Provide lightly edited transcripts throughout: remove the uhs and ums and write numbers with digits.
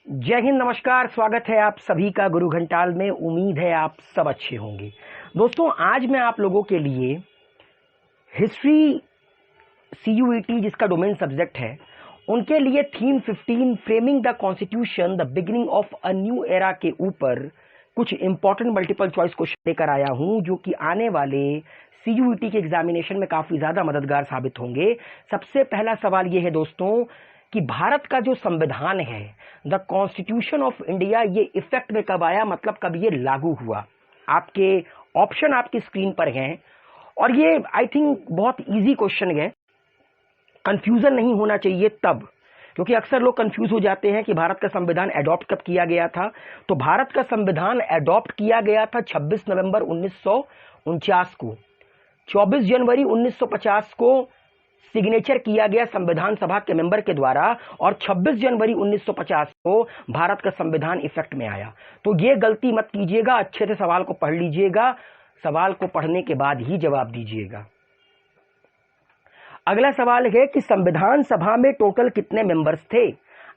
जय हिंद, नमस्कार। स्वागत है आप सभी का गुरु घंटाल में। उम्मीद है आप सब अच्छे होंगे। दोस्तों, आज मैं आप लोगों के लिए हिस्ट्री CUET जिसका डोमेन सब्जेक्ट है, उनके लिए theme 15 framing the constitution the beginning of a new era के ऊपर कुछ इंपॉर्टेंट मल्टीपल चॉइस क्वेश्चन लेकर आया हूं, जो कि आने वाले CUET के एग्जामिनेशन में काफी ज्यादा मददगार साबित होंगे। सबसे पहला सवाल यह है दोस्तों कि भारत का जो संविधान है, द कॉन्स्टिट्यूशन ऑफ इंडिया, ये इफेक्ट में कब आया, मतलब कब ये लागू हुआ। आपके ऑप्शन आपकी स्क्रीन पर हैं और ये आई थिंक बहुत इजी क्वेश्चन है, कंफ्यूजन नहीं होना चाहिए तब, क्योंकि अक्सर लोग कंफ्यूज हो जाते हैं कि भारत का संविधान एडॉप्ट कब किया गया था। तो भारत का संविधान एडॉप्ट किया गया था 26 नवंबर 1949 को। 24 जनवरी 1950 को सिग्नेचर किया गया संविधान सभा के मेंबर के द्वारा और 26 जनवरी 1950 को भारत का संविधान इफेक्ट में आया। तो ये गलती मत कीजिएगा, अच्छे से सवाल को पढ़ लीजिएगा, सवाल को पढ़ने के बाद ही जवाब दीजिएगा। अगला सवाल है कि संविधान सभा में टोटल कितने मेंबर्स थे।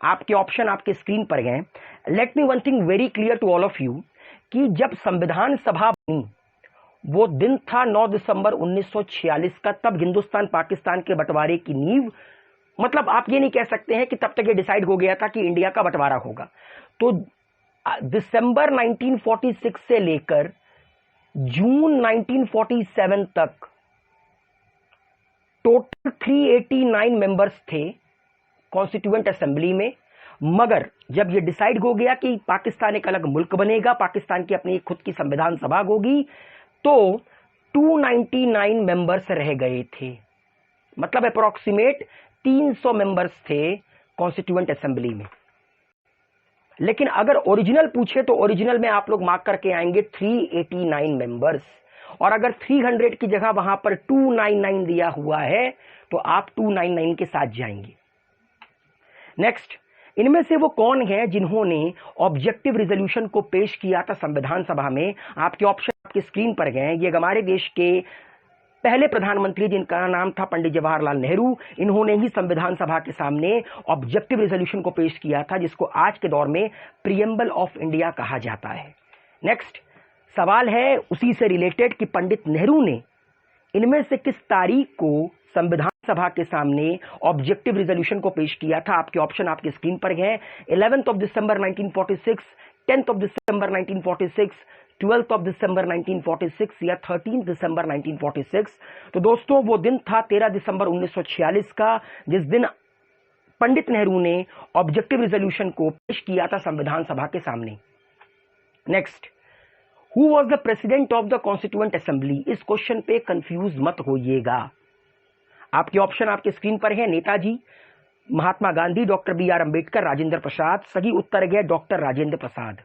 आपके ऑप्शन आपके स्क्रीन पर हैं। Let me one thing very clear to all of you कि जब संविधान सभा बनी वो दिन था 9 दिसंबर 1946 का। तब हिंदुस्तान पाकिस्तान के बंटवारे की नींव, मतलब आप ये नहीं कह सकते हैं कि तब तक ये डिसाइड हो गया था कि इंडिया का बंटवारा होगा। तो दिसंबर 1946 से लेकर जून 1947 तक टोटल 389 मेंबर्स थे कॉन्स्टिट्यूएंट असेंबली में। मगर जब ये डिसाइड हो गया कि पाकिस्तान एक अलग मुल्क बनेगा, पाकिस्तान की अपनी खुद की संविधान सभा होगी, तो 299 मेंबर्स रह गए थे, मतलब अप्रोक्सीमेट 300 मेंबर्स थे कॉन्स्टिट्यूएंट असेंबली में। लेकिन अगर ओरिजिनल पूछे तो ओरिजिनल में आप लोग मार्क करके आएंगे 389 मेंबर्स, और अगर 300 की जगह वहां पर 299 दिया हुआ है तो आप 299 के साथ जाएंगे। नेक्स्ट, इनमें से वो कौन है जिन्होंने ऑब्जेक्टिव रिजोल्यूशन को पेश किया था संविधान सभा में। आपके ऑप्शन आपकी स्क्रीन पर हैं। ये हमारे देश के पहले प्रधानमंत्री जिनका नाम था पंडित जवाहरलाल नेहरू, इन्होंने ही संविधान सभा के सामने ऑब्जेक्टिव रिजोल्यूशन को पेश किया था, जिसको आज के दौर में प्रियम्बल ऑफ इंडिया कहा जाता है। नेक्स्ट सवाल है उसी से रिलेटेड कि पंडित नेहरू ने इनमें से किस तारीख को संविधान सभा के सामने ऑब्जेक्टिव रिजोल्यूशन को पेश किया था। आपके ऑप्शन आपकी स्क्रीन पर हैं। 11 दिसंबर 1946, 10 दिसंबर 1946, 12 दिसंबर 1946 या 13 दिसंबर 1946। तो दोस्तों, वो दिन था 13 दिसंबर 1946 का, जिस दिन पंडित नेहरू ने ऑब्जेक्टिव रिजोल्यूशन को पेश किया था संविधान सभा के सामने। Next, who was the president of the constituent assembly. इस क्वेश्चन पे कंफ्यूज मत होइएगा। आपके ऑप्शन आपके स्क्रीन पर है। Netaji, Mahatma Gandhi, doctor BR Ambedkar, Rajendra Prasad. सही उत्तर है डॉक्टर राजेंद्र प्रसाद।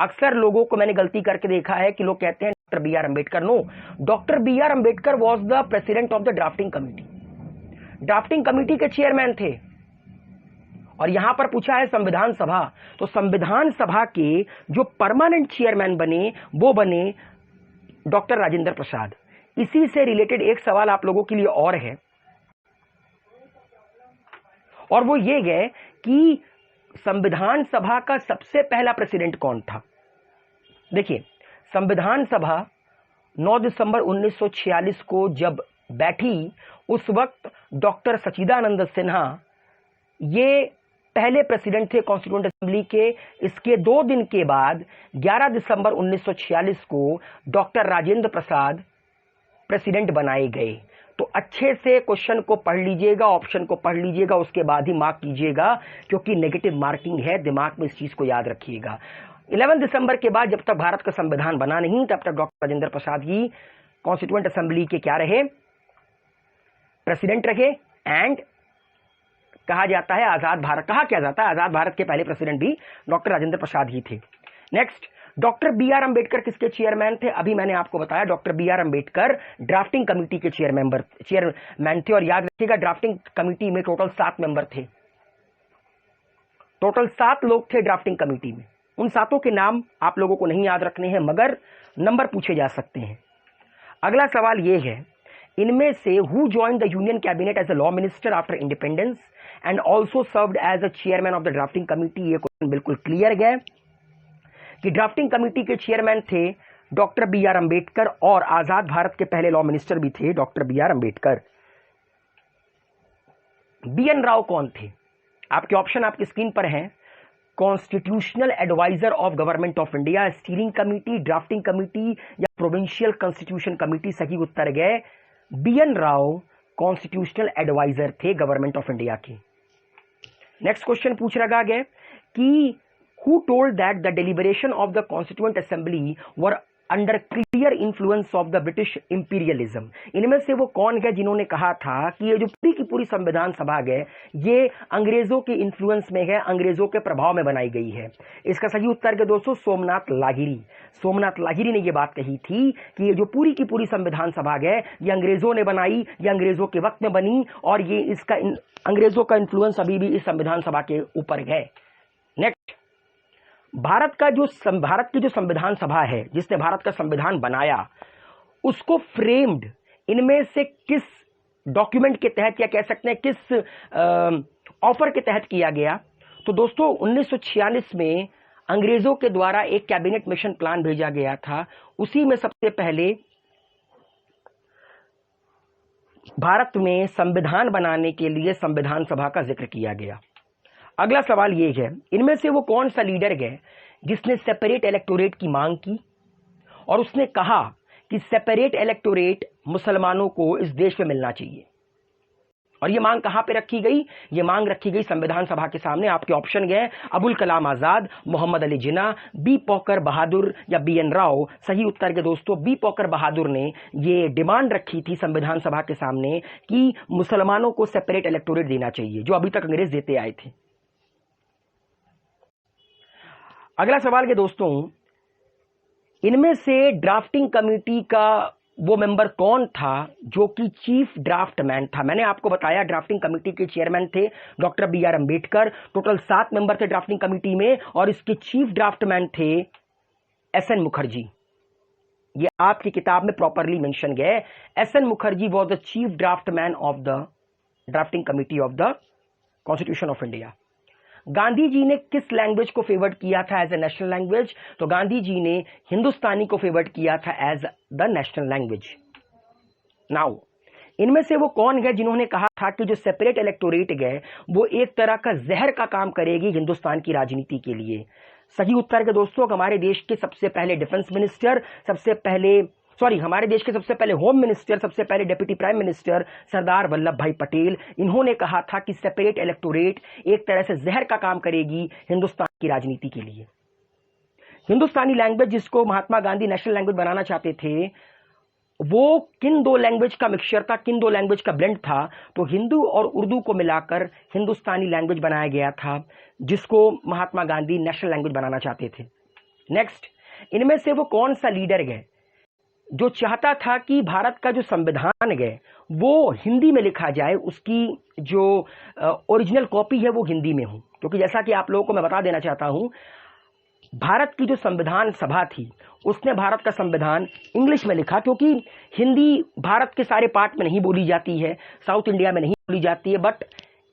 अक्सर लोगों को मैंने गलती करके देखा है कि लोग कहते हैं doctor BR Ambedkar. No, doctor BR Ambedkar was the president of the drafting committee. Drafting committee के चेयरमैन थे। और यहां पर पूछा है संविधान सभा, तो संविधान सभा के जो परमानेंट चेयरमैन बने वो बने डॉक्टर राजेंद्र प्रसाद। इसी से रिलेटेड एक सवाल आप लोगों के लिए और है, और वो ये है कि संविधान सभा का सबसे पहला प्रेसिडेंट कौन था। देखिए, संविधान सभा 9 दिसंबर 1946 को जब बैठी, उस वक्त डॉक्टर सच्चिदानंद सिन्हा ये पहले प्रेसिडेंट थे कॉन्स्टिट्यूएंट असेंबली के। इसके 2 दिन के बाद 11 दिसंबर 1946 को डॉक्टर राजेंद्र प्रसाद प्रेसिडेंट बनाए गए। तो अच्छे से क्वेश्चन को पढ़ लीजिएगा, ऑप्शन को पढ़ लीजिएगा, उसके बाद ही मार्क कीजिएगा, क्योंकि नेगेटिव मार्किंग है। दिमाग में इस चीज को याद रखिएगा। 11 दिसंबर के बाद जब तक भारत का संविधान बना नहीं, तब तक डॉक्टर राजेंद्र प्रसाद ही कॉन्स्टिट्यूएंट असेंबली के क्या रहे, प्रेसिडेंट रहे। एंड कहा जाता है आजाद भारत, कहा क्या जाता है आजाद भारत के पहले प्रेसिडेंट भी डॉक्टर राजेंद्र प्रसाद ही थे। नेक्स्ट, डॉक्टर BR अंबेडकर किसके चेयरमैन थे। अभी मैंने आपको बताया doctor BR Ambedkar drafting committee के चेयरमैन थे। और याद रखिएगा, ड्राफ्टिंग कमेटी में टोटल 7 मेंबर थे। टोटल 7 लोग थे ड्राफ्टिंग कमेटी में। उन 7 के नाम आप लोगों को नहीं याद रखने हैं, मगर नंबर पूछे जा सकते हैं। अगला सवाल यह है इनमें से who joined the union cabinet as a law minister after independence and also served as a chairman of the drafting committee? ये क्वेश्चन बिल्कुल क्लियर गया कि ड्राफ्टिंग कमिटी के चेयरमैन थे डॉक्टर बी आर अंबेडकर और आजाद भारत के पहले लॉ मिनिस्टर भी थे doctor B R Ambedkar. B N Rau कौन थे? आपके ऑप्शन आपकी स्क्रीन पर हैं। Constitutional adviser of government of India, steering committee, drafting committee या प्रोविंशियल कॉन्स्टिट्यूशन कमिटी? सही उत्तर गए B N Rau constitutional adviser थे गवर्नमेंट ऑफ इंडिया के। नेक्स्ट क्वेश्चन पूछ रखा गया कि who told that the deliberation of the Constituent Assembly were under clear influence of the British imperialism? इनमें से वो कौन है जिन्होंने कहा था कि ये जो पूरी की पूरी संविधान सभा है ये अंग्रेजों के इन्फ्लुएंस में है, अंग्रेजों के प्रभाव में बनाई गई है? इसका सही उत्तर है दोस्तों सोमनाथ लाहिरी। सोमनाथ लाहिरी ने ये बात कही थी कि ये जो पूरी की पूरी संविधान सभा है ये अंग्रेजों ने बनाई, ये अंग्रेजों के वक्त में बनी और ये इसका अंग्रेजों का इन्फ्लुएंस अभी भी इस संविधान सभा के ऊपर है। नेक्स्ट, भारत की जो संविधान सभा है जिसने भारत का संविधान बनाया उसको फ्रेम्ड इनमें से किस डॉक्यूमेंट के तहत या कह सकते हैं किस ऑफर के तहत किया गया? तो दोस्तों 1946 में अंग्रेजों के द्वारा एक कैबिनेट मिशन प्लान भेजा गया था, उसी में सबसे पहले भारत में संविधान बनाने के लिए संविधान सभा का जिक्र किया गया। अगला सवाल ये है, इनमें से वो कौन सा लीडर है जिसने सेपरेट इलेक्टोरेट की मांग की और उसने कहा कि सेपरेट इलेक्टोरेट मुसलमानों को इस देश में मिलना चाहिए? और ये मांग कहां पे रखी गई? ये मांग रखी गई संविधान सभा के सामने। आपके ऑप्शन गए अबुल कलाम आजाद, मोहम्मद अली जिन्ना, बी पॉकर बहादुर या बी एन राव। सही उत्तर के दोस्तों बी पॉकर बहादुर ने ये डिमांड रखी थी संविधान सभा के सामने कि मुसलमानों को सेपरेट इलेक्टोरेट देना चाहिए, जो अभी तक अंग्रेज देते आए थे। अगला सवाल के दोस्तों, इनमें से ड्राफ्टिंग कमेटी का वो मेंबर कौन था जो कि चीफ ड्राफ्टमैन था? मैंने आपको बताया ड्राफ्टिंग कमेटी के चेयरमैन थे doctor B R Ambedkar. Total 7 member थे ड्राफ्टिंग कमेटी में और इसके चीफ ड्राफ्टमैन थे एस एन मुखर्जी। ये आपकी किताब में प्रॉपरली मेंशन गए। S N Mukherjee was the chief draftman of the drafting committee of the constitution of India. Gandhi ji ने किस लैंग्वेज को फेवर्ड किया था एज ए नेशनल लैंग्वेज? तो गांधी जी ने हिंदुस्तानी को फेवर्ड किया था as the national language. Now इनमें से वो कौन है जिन्होंने कहा था कि जो सेपरेट इलेक्टोरेट है वो एक तरह का जहर का काम करेगी हिंदुस्तान की राजनीति के लिए? सही उत्तर के दोस्तों हमारे देश के सबसे पहले डिफेंस मिनिस्टर, हमारे देश के सबसे पहले होम मिनिस्टर, सबसे पहले deputy prime minister Sardar Vallabh भाई पटेल, इन्होंने कहा था कि सेपरेट इलेक्टोरेट एक तरह से जहर का काम करेगी हिंदुस्तान की राजनीति के लिए। हिंदुस्तानी लैंग्वेज जिसको महात्मा गांधी नेशनल लैंग्वेज बनाना चाहते थे वो किन दो लैंग्वेज का मिक्सचर था, किन दो लैंग्वेज का ब्लेंड था? तो हिंदू और उर्दू को मिलाकर हिंदुस्तानी लैंग्वेज बनाया गया था जिसको महात्मा गांधी नेशनल लैंग्वेज बनाना चाहते थे। नेक्स्ट, इनमें से वो कौन सा लीडर है जो चाहता था कि भारत का जो संविधान है वो हिंदी में लिखा जाए, उसकी जो ओरिजिनल कॉपी है वो हिंदी में हो? क्योंकि जैसा कि आप लोगों को मैं बता देना चाहता हूं, भारत की जो संविधान सभा थी उसने भारत का संविधान इंग्लिश में लिखा, क्योंकि हिंदी भारत के सारे पार्ट में नहीं बोली जाती है, साउथ इंडिया में नहीं बोली जाती है, बट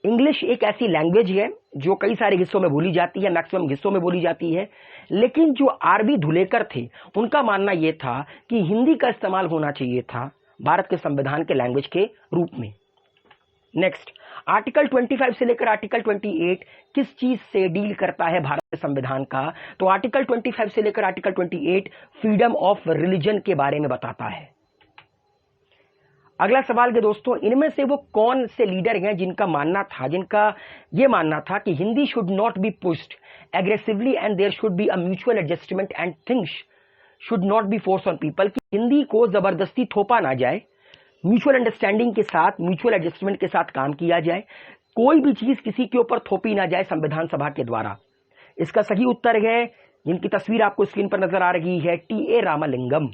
इंग्लिश एक ऐसी लैंग्वेज है जो कई सारे हिस्सों में बोली जाती है, मैक्सिमम हिस्सों में बोली जाती है। लेकिन जो आरबी धुलेकर थे उनका मानना यह था कि हिंदी का इस्तेमाल होना चाहिए था भारत के संविधान के लैंग्वेज के रूप में। नेक्स्ट, आर्टिकल 25 से लेकर आर्टिकल 28 किस चीज से डील करता है भारत के संविधान का? तो आर्टिकल 25 से लेकर आर्टिकल 28 फ्रीडम ऑफ रिलीजन के बारे में बताता है। अगला सवाल के दोस्तों, इनमें से वो कौन से लीडर हैं जिनका ये मानना था कि Hindi should not be pushed aggressively and there should be a mutual adjustment and things should not be force on people, कि हिंदी को जबरदस्ती थोपा ना जाए, म्यूचुअल अंडरस्टैंडिंग के साथ, म्यूचुअल एडजस्टमेंट के साथ काम किया जाए, कोई भी चीज किसी के ऊपर थोपी ना जाए संविधान सभा के द्वारा। इसका सही उत्तर है, जिनकी तस्वीर आपको स्क्रीन पर नजर आ रही है, टी ए रामालिंगम।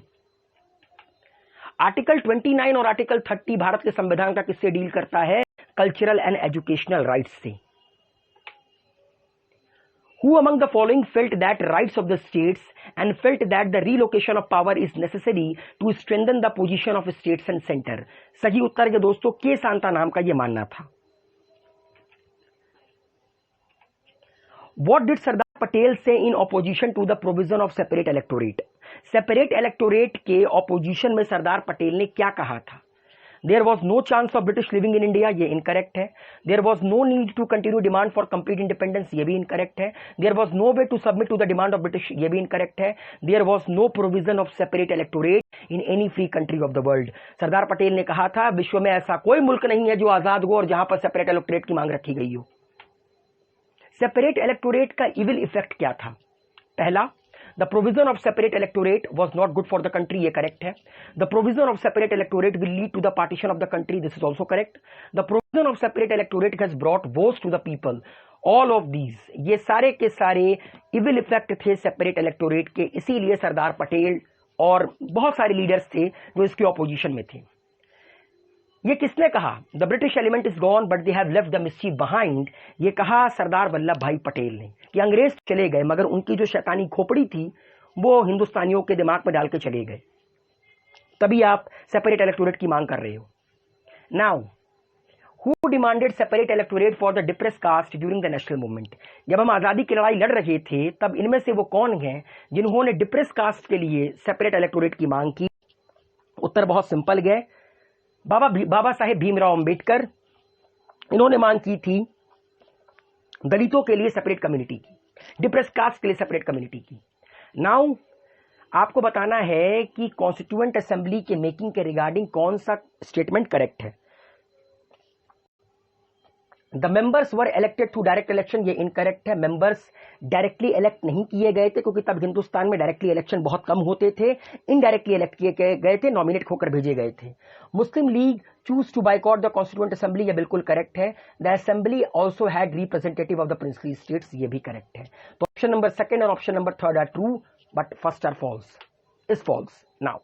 आर्टिकल 29 और आर्टिकल 30 भारत के संविधान का किससे डील करता है? कल्चरल एंड एजुकेशनल राइट्स से। Who among the following felt that rights of the states and felt that the relocation of power is necessary to strengthen the position of states and center? सही उत्तर के दोस्तों के Santa नाम का यह मानना था। What did Sardar Patel say in opposition to the provision of separate electorate? Separate electorate के opposition में सरदार पटेल ने क्या कहा था? There was no chance of British living in India, ये incorrect है। There was no need to continue demand for complete independence, ये भी incorrect है। There was no way to submit to the demand of British, ये भी incorrect है। There was no provision of separate electorate in any free country of the world। Sardar Patel ने कहा था विश्व में ऐसा कोई मुल्क नहीं है जो आजाद हो और जहां पर सेपरेट इलेक्टोरेट की मांग रखी गई हो। सेपरेट इलेक्टोरेट का इविल इफेक्ट क्या था? पहला, The provision of separate electorate was not good for the country, ये correct है। The provision of separate electorate will lead to the partition of the country, this is also correct। The provision of separate electorate has brought woes to the people, all of these, ये सारे के सारे evil effect थे separate electorate के, इसीलिए सरदार पटेल और बहुत सारे लीडर्स थे जो इसके ऑपोजिशन में थे। ये किसने कहा? The British element is gone but they have left the mischief behind, ये कहा सरदार वल्लभ भाई पटेल ने कि अंग्रेज चले गए मगर उनकी जो शैतानी खोपड़ी थी वो हिंदुस्तानियों के दिमाग में डाल के चले गए, तभी आप सेपरेट इलेक्टोरेट की मांग कर रहे हो। Now who demanded separate electorate for the depressed caste during the national movement? जब हम आजादी की लड़ाई लड़ रहे थे तब इनमें से वो कौन हैं जिन्होंने डिप्रेस कास्ट के लिए सेपरेट इलेक्टोरेट की मांग की? उत्तर बहुत सिंपल है, बाबा साहेब भीमराव अंबेडकर। इन्होंने मांग की थी दलितों के लिए सेपरेट कम्युनिटी की, डिप्रेस कास्ट के लिए सेपरेट कम्युनिटी की। नाउ आपको बताना है कि कॉन्स्टिट्यूएंट असेंबली के मेकिंग के रिगार्डिंग कौन सा स्टेटमेंट करेक्ट है। The members were elected through direct election, ये इनकरेक्ट है। मेंबर्स डायरेक्टली इलेक्ट नहीं किए गए थे क्योंकि तब हिंदुस्तान में डायरेक्टली इलेक्शन बहुत कम होते थे, इनडायरेक्टली इलेक्ट किए गए थे, नॉमिनेट होकर भेजे गए थे। Muslim League choose to boycott the constituent assembly, ये बिल्कुल करेक्ट है। The assembly also had representative of the princely states, ये भी करेक्ट है। तो ऑप्शन नंबर सेकंड और option number third are true but first are false, is false. Now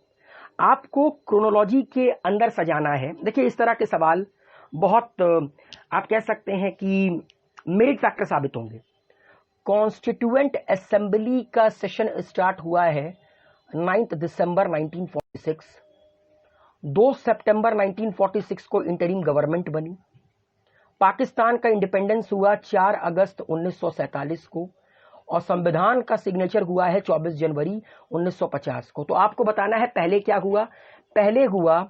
आपको chronology के अंदर सजाना है। देखिए इस तरह के सवाल बहुत आप कह सकते हैं कि मेरिट फैक्टर साबित होंगे। कॉन्स्टिट्यूएंट असेंबली का सेशन स्टार्ट हुआ है 9 दिसंबर 1946, 2 सितंबर 1946 को इंटरिम गवर्नमेंट बनी। पाकिस्तान का इंडिपेंडेंस हुआ 4 अगस्त 1947 को और संविधान का सिग्नेचर हुआ है 24 जनवरी 1950 को। तो आपको बताना है पहले क्या हुआ। पहले हुआ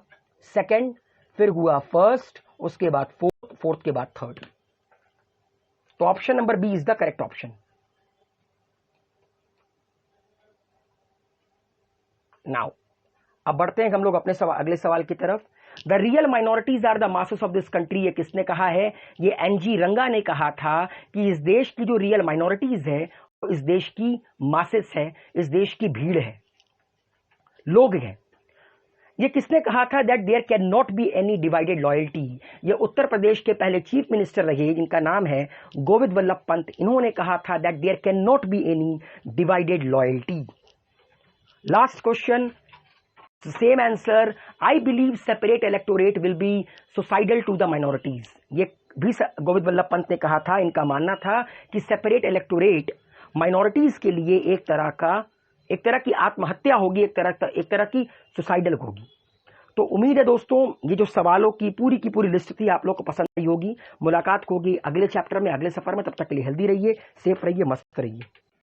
सेकंड, फिर हुआ फर्स्ट, उसके बाद फोर्थ, फोर्थ के बाद थर्ड। तो option number B is the correct option. Now अब बढ़ते हैं हम लोग अपने अगले सवाल की तरफ। The real minorities are the masses of this country, ये किसने कहा है? ये एनजी रंगा ने कहा था कि इस देश की जो रियल माइनॉरिटीज है इस देश की मासेस है, इस देश की भीड़ है, लोग हैं। ये किसने कहा था? That there can not be any divided loyalty, ये उत्तर प्रदेश के पहले चीफ मिनिस्टर रहे जिनका नाम है गोविंद वल्लभ पंत। इन्होंने कहा था that there can not be any divided loyalty. Last question, same answer, I believe separate electorate will be suicidal to the minorities, ये भी गोविंद वल्लभ पंत ने कहा था। इनका मानना था कि सेपरेट इलेक्टोरेट माइनॉरिटीज के लिए एक तरह की आत्महत्या होगी, एक तरह की सुसाइडल होगी। तो उम्मीद है दोस्तों ये जो सवालों की पूरी लिस्ट थी आप लोग को पसंद आई होगी। मुलाकात होगी अगले चैप्टर में, अगले सफर में। तब तक के लिए हेल्दी रहिए, सेफ रहिए, मस्त रहिए।